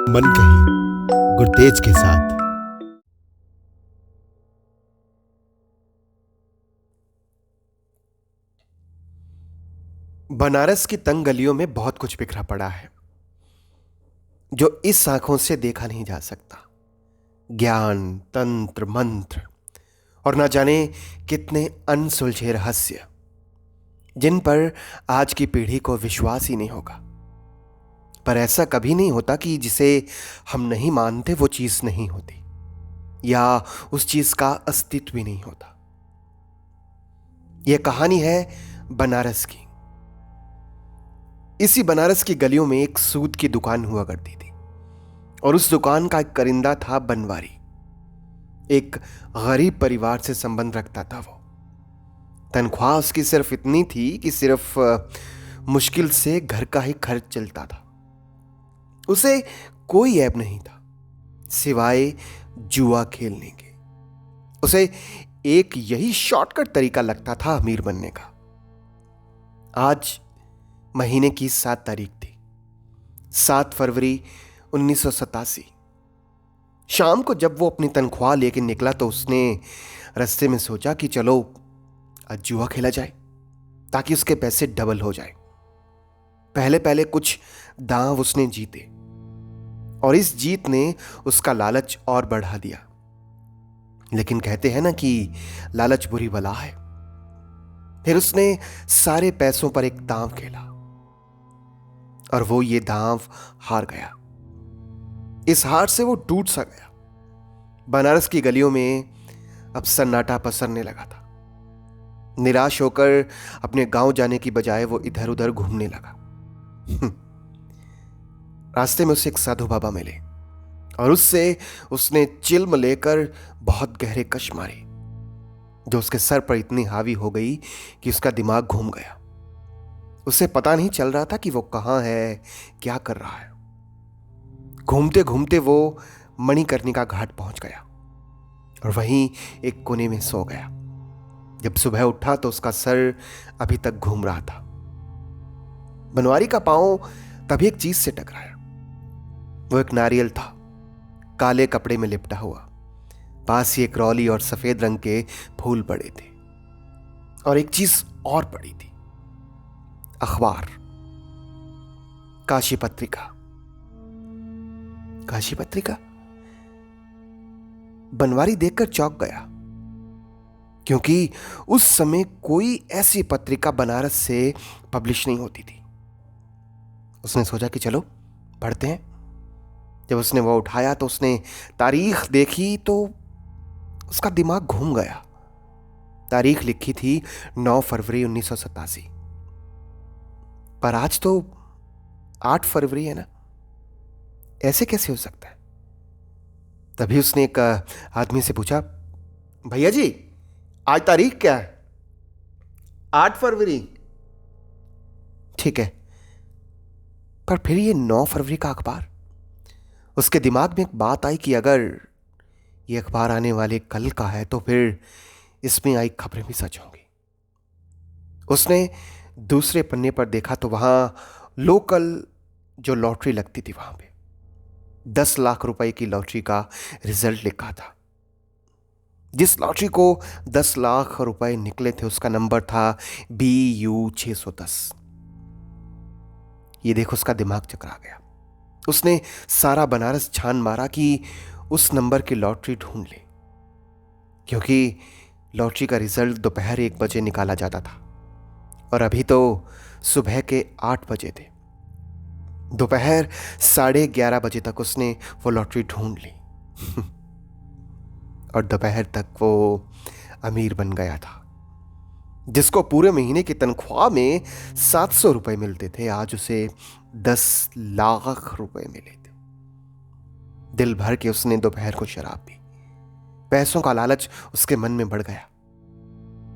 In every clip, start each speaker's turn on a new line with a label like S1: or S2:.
S1: मन कही गुरतेज के साथ। बनारस की तंग गलियों में बहुत कुछ बिखरा पड़ा है जो इस आंखों से देखा नहीं जा सकता। ज्ञान, तंत्र, मंत्र और ना जाने कितने अनसुलझे रहस्य जिन पर आज की पीढ़ी को विश्वास ही नहीं होगा। पर ऐसा कभी नहीं होता कि जिसे हम नहीं मानते वो चीज नहीं होती या उस चीज का अस्तित्व भी नहीं होता। यह कहानी है बनारस की। इसी बनारस की गलियों में एक सूद की दुकान हुआ करती थी और उस दुकान का एक करिंदा था बनवारी। एक गरीब परिवार से संबंध रखता था वो। तनख्वाह उसकी सिर्फ इतनी थी कि सिर्फ मुश्किल से घर का ही खर्च चलता था। उसे कोई ऐब नहीं था सिवाय जुआ खेलने के। उसे एक यही शॉर्टकट तरीका लगता था अमीर बनने का। आज महीने की 7 तारीख थी, 7 फरवरी 1987। शाम को जब वो अपनी तनख्वाह लेके निकला तो उसने रास्ते में सोचा कि चलो आज जुआ खेला जाए ताकि उसके पैसे डबल हो जाए। पहले पहले कुछ दांव उसने जीते और इस जीत ने उसका लालच और बढ़ा दिया। लेकिन कहते हैं ना कि लालच बुरी बला है। फिर उसने सारे पैसों पर एक दांव खेला और वो ये दांव हार गया। इस हार से वो टूट सा गया। बनारस की गलियों में अब सन्नाटा पसरने लगा था। निराश होकर अपने गांव जाने की बजाय वो इधर उधर घूमने लगा। रास्ते में उसे एक साधु बाबा मिले और उससे उसने चिल्म लेकर बहुत गहरे कश मारे जो उसके सर पर इतनी हावी हो गई कि उसका दिमाग घूम गया। उसे पता नहीं चल रहा था कि वो कहां है, क्या कर रहा है। घूमते घूमते वो मणिकर्णिका घाट पहुंच गया और वहीं एक कोने में सो गया। जब सुबह उठा तो उसका सर अभी तक घूम रहा था। बनवारी का पांव तभी एक चीज से टकराया। वो एक नारियल था, काले कपड़े में लिपटा हुआ। पास ही एक रौली और सफेद रंग के फूल पड़े थे और एक चीज और पड़ी थी, अखबार, काशी पत्रिका। काशी पत्रिका। बनवारी देखकर चौंक गया क्योंकि उस समय कोई ऐसी पत्रिका बनारस से पब्लिश नहीं होती थी। उसने सोचा कि चलो पढ़ते हैं। जब उसने वो उठाया तो उसने तारीख देखी तो उसका दिमाग घूम गया। तारीख लिखी थी 9 फरवरी 1987। पर आज तो 8 फरवरी है ना, ऐसे कैसे हो सकता है? तभी उसने एक आदमी से पूछा, भैया जी आज तारीख क्या है? 8 फरवरी। ठीक है, पर फिर ये 9 फरवरी का अखबार। उसके दिमाग में एक बात आई कि अगर ये अखबार आने वाले कल का है तो फिर इसमें आई खबरें भी सच होंगी। उसने दूसरे पन्ने पर देखा तो वहां लोकल जो लॉटरी लगती थी वहां पे 10 लाख रुपए की लॉटरी का रिजल्ट लिखा था। जिस लॉटरी को 10 लाख रुपए निकले थे उसका नंबर था BU 610। ये देख उसका दिमाग चकरा गया। उसने सारा बनारस छान मारा कि उस नंबर की लॉटरी ढूंढ ले, क्योंकि लॉटरी का रिजल्ट दोपहर 1 बजे निकाला जाता था और अभी तो सुबह के 8 बजे थे। दोपहर 11:30 बजे तक उसने वो लॉटरी ढूंढ ली और दोपहर तक वो अमीर बन गया था। जिसको पूरे महीने की तनख्वाह में 700 रुपए मिलते थे, आज उसे 10 लाख रुपए मिले थे। दिल भर के उसने दोपहर को शराब पी। पैसों का लालच उसके मन में बढ़ गया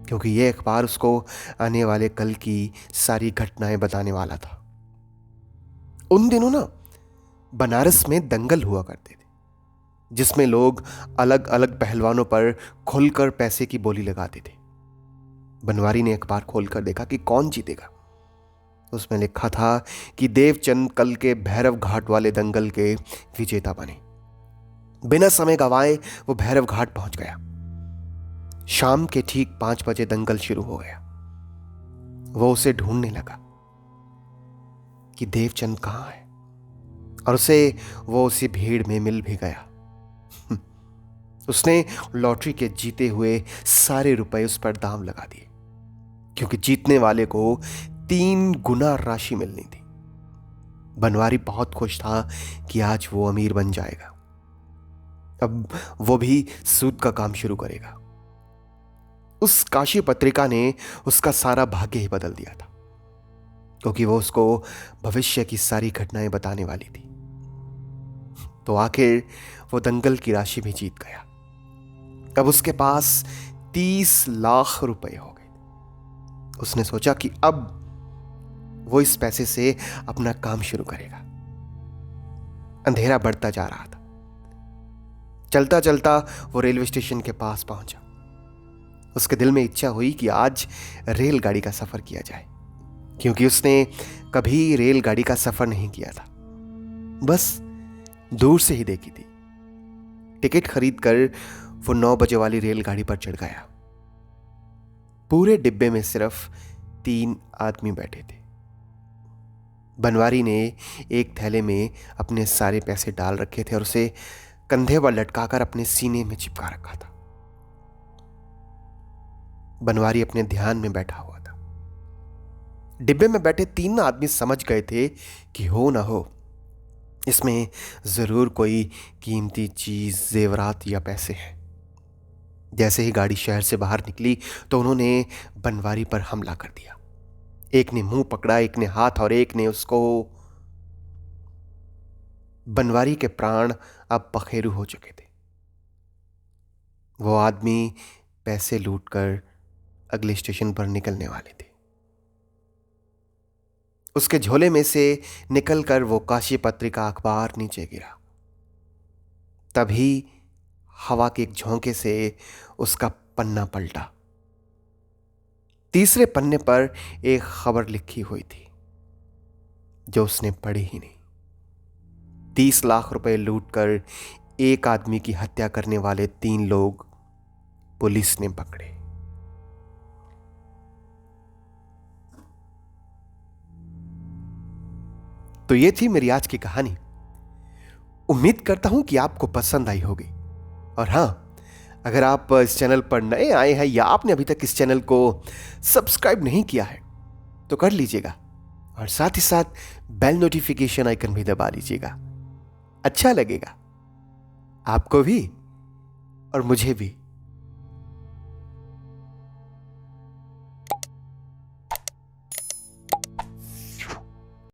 S1: क्योंकि यह अखबार उसको आने वाले कल की सारी घटनाएं बताने वाला था। उन दिनों ना बनारस में दंगल हुआ करते थे जिसमें लोग अलग अलग पहलवानों पर खुलकर पैसे की बोली लगाते थे। बनवारी ने अखबार खोलकर देखा कि कौन जीतेगा। उसमें लिखा था कि देवचंद कल के भैरव घाट वाले दंगल के विजेता बने। बिना समय गंवाए वो भैरव घाट पहुंच गया। शाम के ठीक 5 बजे दंगल शुरू हो गया। वो उसे ढूंढने लगा कि देवचंद कहां है, और वो उसी भीड़ में मिल भी गया। उसने लॉटरी के जीते हुए सारे रुपए उस पर दाम लगा दिए, क्योंकि जीतने वाले को 3 गुना राशि मिलनी थी। बनवारी बहुत खुश था कि आज वो अमीर बन जाएगा। अब वो भी सूद का काम शुरू करेगा। उस काशी पत्रिका ने उसका सारा भाग्य ही बदल दिया था, क्योंकि वो उसको भविष्य की सारी घटनाएं बताने वाली थी। तो आखिर वो दंगल की राशि भी जीत गया। अब उसके पास 30 लाख रुपए हो गए। उसने सोचा कि अब वो इस पैसे से अपना काम शुरू करेगा। अंधेरा बढ़ता जा रहा था। चलता चलता वो रेलवे स्टेशन के पास पहुंचा। उसके दिल में इच्छा हुई कि आज रेलगाड़ी का सफर किया जाए, क्योंकि उसने कभी रेलगाड़ी का सफर नहीं किया था, बस दूर से ही देखी थी। टिकट खरीदकर वो 9 बजे वाली रेलगाड़ी पर चढ़ गया। पूरे डिब्बे में सिर्फ 3 आदमी बैठे थे। बनवारी ने एक थैले में अपने सारे पैसे डाल रखे थे और उसे कंधे पर लटकाकर अपने सीने में चिपका रखा था। बनवारी अपने ध्यान में बैठा हुआ था। डिब्बे में बैठे 3 आदमी समझ गए थे कि हो ना हो इसमें जरूर कोई कीमती चीज, जेवरात या पैसे हैं। जैसे ही गाड़ी शहर से बाहर निकली तो उन्होंने बनवारी पर हमला कर दिया। एक ने मुंह पकड़ा, एक ने हाथ, और एक ने उसको। बनवारी के प्राण अब पखेरु हो चुके थे। वो आदमी पैसे लूटकर अगले स्टेशन पर निकलने वाले थे। उसके झोले में से निकलकर वो काशी पत्रिका अखबार नीचे गिरा। तभी हवा के एक झोंके से उसका पन्ना पलटा। तीसरे पन्ने पर एक खबर लिखी हुई थी जो उसने पढ़ी ही नहीं। 30 लाख रुपए लूटकर एक आदमी की हत्या करने वाले 3 लोग पुलिस ने पकड़े। तो ये थी मेरी आज की कहानी। उम्मीद करता हूं कि आपको पसंद आई होगी। और हां, अगर आप इस चैनल पर नए आए हैं या आपने अभी तक इस चैनल को सब्सक्राइब नहीं किया है तो कर लीजिएगा, और साथ ही साथ बेल नोटिफिकेशन आइकन भी दबा लीजिएगा। अच्छा लगेगा आपको भी और मुझे भी।